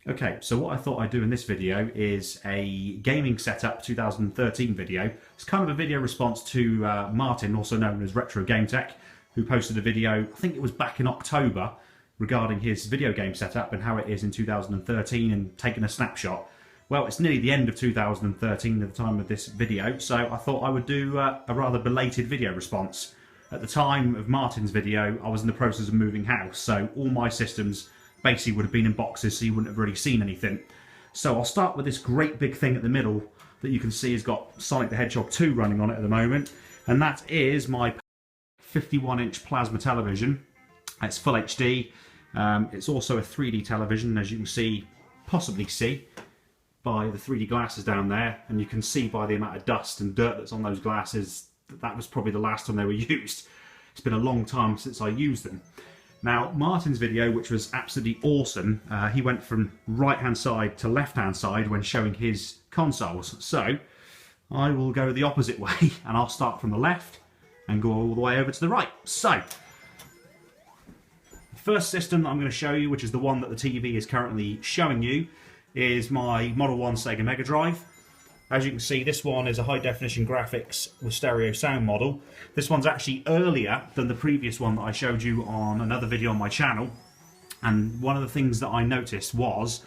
Okay, so what I thought I'd do in this video is a gaming setup 2013 video. It's kind of a video response to Martin, also known as RetroGameTech, who posted a video, I think it was back in October, regarding his video game setup and how it is in 2013 and taking a snapshot. Well, it's nearly the end of 2013 at the time of this video, so I thought I would do a rather belated video response. At the time of Martin's video, I was in the process of moving house, so all my systems basically would have been in boxes, so you wouldn't have really seen anything. So I'll start with this great big thing at the middle that you can see has got Sonic the Hedgehog 2 running on it at the moment, and that is my 51-inch plasma television. It's full HD. It's also a 3D television, as you can possibly see by the 3D glasses down there, and you can see by the amount of dust and dirt that's on those glasses that was probably the last time they were used. It's been a long time since I used them. Now, Martin's video, which was absolutely awesome, he went from right-hand side to left-hand side when showing his consoles. So, I will go the opposite way, and I'll start from the left and go all the way over to the right. So, the first system that I'm going to show you, which is the one that the TV is currently showing you, is my Model 1 Sega Mega Drive. As you can see, this one is a high-definition graphics with stereo sound model. This one's actually earlier than the previous one that I showed you on another video on my channel. And one of the things that I noticed was,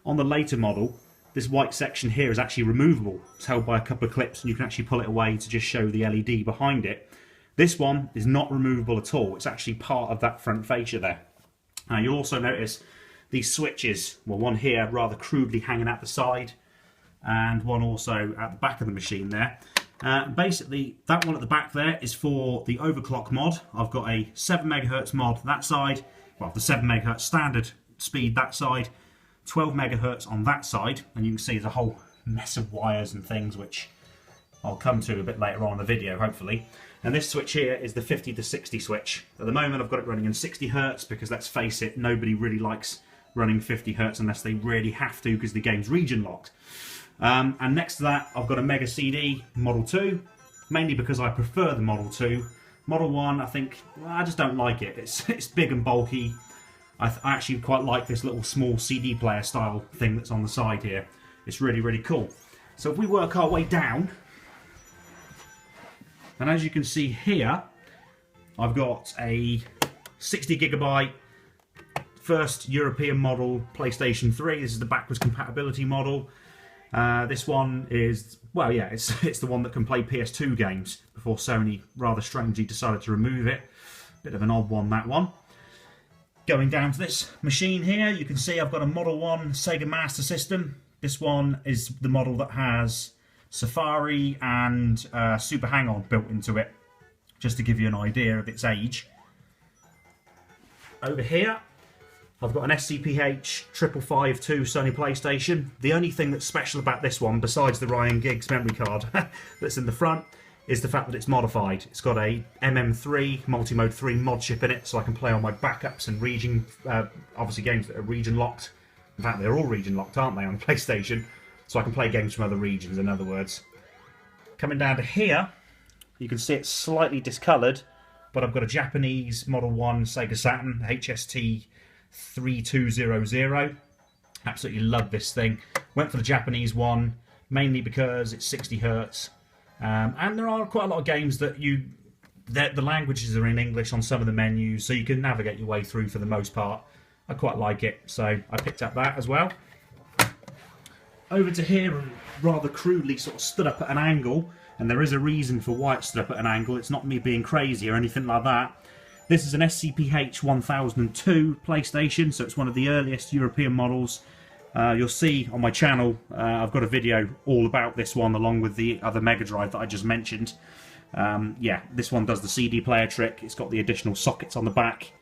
on the later model, this white section here is actually removable. It's held by a couple of clips and you can actually pull it away to just show the LED behind it. This one is not removable at all. It's actually part of that front fascia there. Now you'll also notice these switches, well, one here rather crudely hanging out the side, and one also at the back of the machine there. Basically, that one at the back there is for the overclock mod. I've got a 7 MHz mod that side, well, the 7 MHz standard speed that side, 12 MHz on that side, and you can see there's a whole mess of wires and things which I'll come to a bit later on in the video, hopefully. And this switch here is the 50 to 60 switch. At the moment, I've got it running in 60 Hz because, let's face it, nobody really likes running 50 Hz unless they really have to because the game's region locked. And next to that, I've got a Mega CD Model 2, mainly because I prefer the Model 2. Model 1, I think, well, I just don't like it. It's big and bulky. I actually quite like this little small CD player style thing that's on the side here. It's really, really cool. So if we work our way down, and as you can see here, I've got a 60 gigabyte first European model PlayStation 3. This is the backwards compatibility model. This one is, well, yeah, it's the one that can play PS2 games before Sony rather strangely decided to remove it. Bit of an odd one, that one. Going down to this machine here, you can see I've got a Model 1 Sega Master System. This one is the model that has Safari and Super Hang-On built into it, just to give you an idea of its age. Over here, I've got an SCPH 5552 Sony PlayStation. The only thing that's special about this one, besides the Ryan Giggs memory card that's in the front, is the fact that it's modified. It's got a MM3 Multimode 3 mod chip in it, so I can play on my backups and region, obviously games that are region locked. In fact, they're all region locked, aren't they, on the PlayStation? So I can play games from other regions, in other words. Coming down to here, you can see it's slightly discoloured, but I've got a Japanese Model 1 Sega Saturn HST 3200. Absolutely love this thing. Went for the Japanese one mainly because it's 60 Hz, and there are quite a lot of games that the languages are in English on some of the menus, so you can navigate your way through for the most part. I quite like it, so I picked up that as well. Over to here, and rather crudely sort of stood up at an angle, and there is a reason for why it stood up at an angle. It's not me being crazy or anything like that. This is an SCPH 1002 PlayStation, so it's one of the earliest European models. You'll see on my channel, I've got a video all about this one along with the other Mega Drive that I just mentioned. Yeah, this one does the CD player trick. It's got the additional sockets on the back.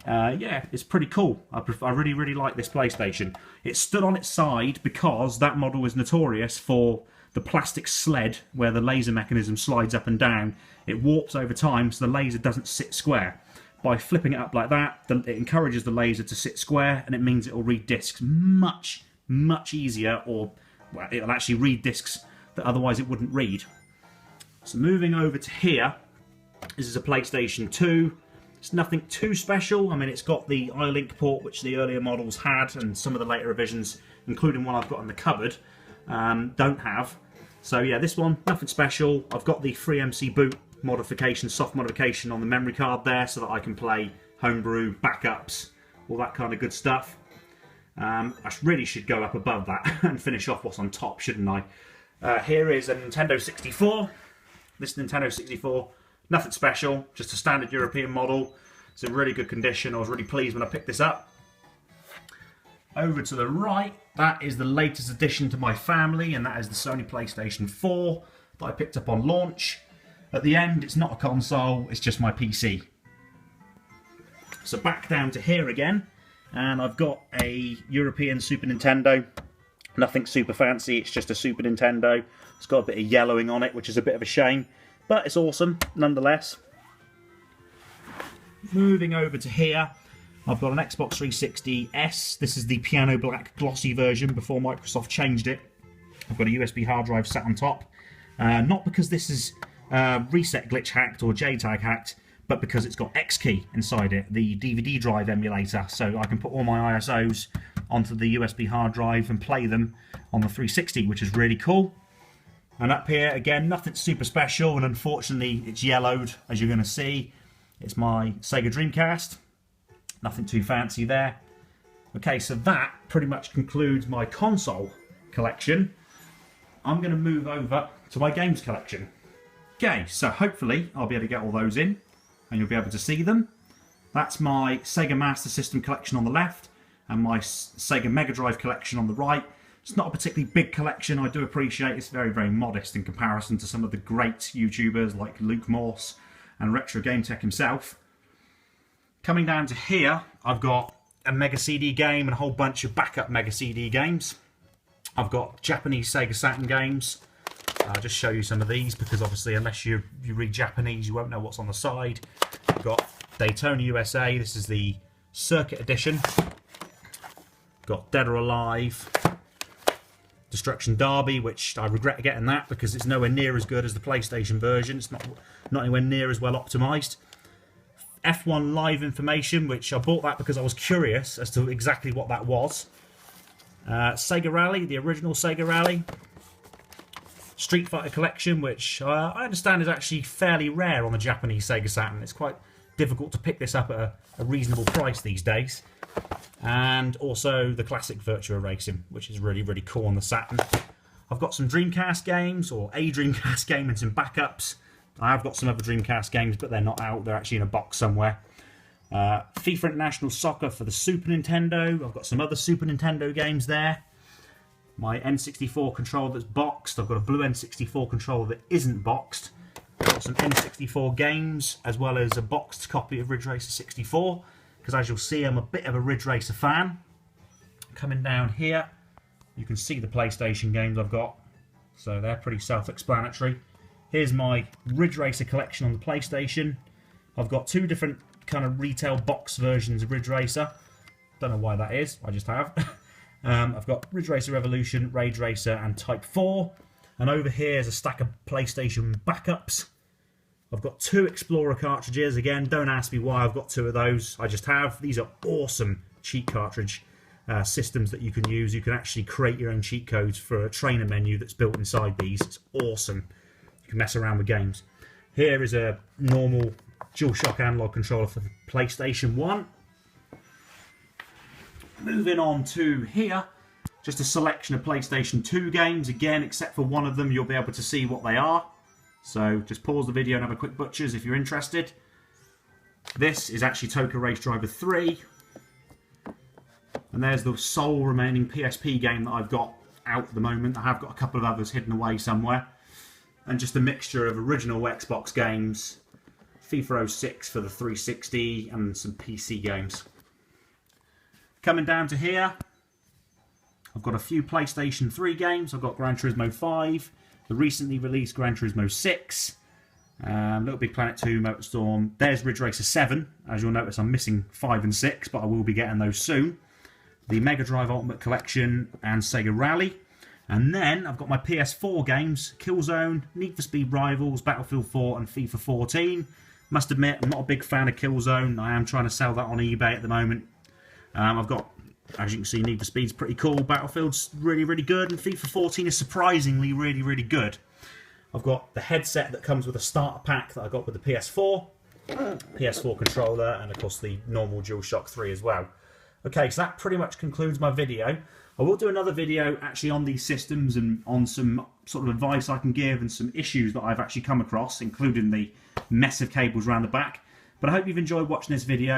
Yeah, it's pretty cool. I really, really like this PlayStation. It stood on its side because that model was notorious for the plastic sled where the laser mechanism slides up and down. It warps over time, so the laser doesn't sit square. By flipping it up like that, it encourages the laser to sit square, and it means it will read discs much, much easier, or, well, it'll actually read discs that otherwise it wouldn't read. So moving over to here, this is a PlayStation 2. It's nothing too special. I mean, it's got the iLink port, which the earlier models had, and some of the later revisions, including one I've got in the cupboard, don't have. So yeah, this one, nothing special. I've got the FreeMC boot modification, soft modification on the memory card there, so that I can play homebrew, backups, all that kind of good stuff. I really should go up above that and finish off what's on top, shouldn't I? Here is a Nintendo 64. This Nintendo 64, nothing special, just a standard European model. It's in really good condition. I was really pleased when I picked this up. Over to the right, that is the latest addition to my family, and that is the Sony PlayStation 4 that I picked up on launch. At the end, it's not a console, it's just my PC. So back down to here again, and I've got a European Super Nintendo. Nothing super fancy, it's just a Super Nintendo. It's got a bit of yellowing on it, which is a bit of a shame, but it's awesome nonetheless. Moving over to here, I've got an Xbox 360S. This is the piano black glossy version before Microsoft changed it. I've got a USB hard drive sat on top. Not because this is reset glitch hacked or JTAG hacked, but because it's got Xkey inside it, the DVD drive emulator, so I can put all my ISOs onto the USB hard drive and play them on the 360, which is really cool. And up here, again, nothing super special, and unfortunately it's yellowed, as you're going to see. It's my Sega Dreamcast. Nothing too fancy there. Okay, so that pretty much concludes my console collection. I'm going to move over to my games collection. Okay, so hopefully I'll be able to get all those in, and you'll be able to see them. That's my Sega Master System collection on the left, and my Sega Mega Drive collection on the right. It's not a particularly big collection, I do appreciate. It's very, very modest in comparison to some of the great YouTubers like Luke Morse and RetroGameTech himself. Coming down to here, I've got a Mega CD game and a whole bunch of backup Mega CD games. I've got Japanese Sega Saturn games. I'll just show you some of these, because obviously unless you read Japanese you won't know what's on the side. I've got Daytona USA, this is the Circuit Edition. Got Dead or Alive, Destruction Derby, which I regret getting that because it's nowhere near as good as the PlayStation version. It's not anywhere near as well optimised. F1 Live Information, which I bought that because I was curious as to exactly what that was. Sega Rally, the original Sega Rally. Street Fighter Collection, which I understand is actually fairly rare on the Japanese Sega Saturn. It's quite difficult to pick this up at a reasonable price these days. And also the classic Virtua Racing, which is really, really cool on the Saturn. I've got some Dreamcast games, or a Dreamcast game and some backups. I have got some other Dreamcast games, but they're not out. They're actually in a box somewhere. FIFA International Soccer for the Super Nintendo. I've got some other Super Nintendo games there. My N64 controller that's boxed. I've got a blue N64 controller that isn't boxed. I've got some N64 games, as well as a boxed copy of Ridge Racer 64. Because as you'll see, I'm a bit of a Ridge Racer fan. Coming down here, you can see the PlayStation games I've got. So they're pretty self-explanatory. Here's my Ridge Racer collection on the PlayStation. I've got two different kind of retail box versions of Ridge Racer. Don't know why that is, I just have. I've got Ridge Racer Revolution, Rage Racer and Type 4. And over here is a stack of PlayStation backups. I've got two Explorer cartridges. Again, don't ask me why I've got two of those. I just have. These are awesome cheat cartridge systems that you can use. You can actually create your own cheat codes for a trainer menu that's built inside these. It's awesome. You can mess around with games. Here is a normal DualShock analog controller for the PlayStation 1. Moving on to here, just a selection of PlayStation 2 games. Again, except for one of them, you'll be able to see what they are. So just pause the video and have a quick butchers if you're interested. This is actually Toka Race Driver 3. And there's the sole remaining PSP game that I've got out at the moment. I have got a couple of others hidden away somewhere. And just a mixture of original Xbox games, FIFA 06 for the 360, and some PC games. Coming down to here, I've got a few PlayStation 3 games. I've got Gran Turismo 5, the recently released Gran Turismo 6, Little Big Planet 2, MotorStorm. There's Ridge Racer 7. As you'll notice, I'm missing 5 and 6, but I will be getting those soon. The Mega Drive Ultimate Collection and Sega Rally. And then I've got my PS4 games, Killzone, Need for Speed Rivals, Battlefield 4 and FIFA 14. Must admit, I'm not a big fan of Killzone. I am trying to sell that on eBay at the moment. I've got, as you can see, Need for Speed's pretty cool. Battlefield's really, really good. And FIFA 14 is surprisingly really, really good. I've got the headset that comes with a starter pack that I got with the PS4. PS4 controller, and of course the normal DualShock 3 as well. Okay, so that pretty much concludes my video. I will do another video actually on these systems and on some sort of advice I can give and some issues that I've actually come across, including the mess of cables around the back. But I hope you've enjoyed watching this video.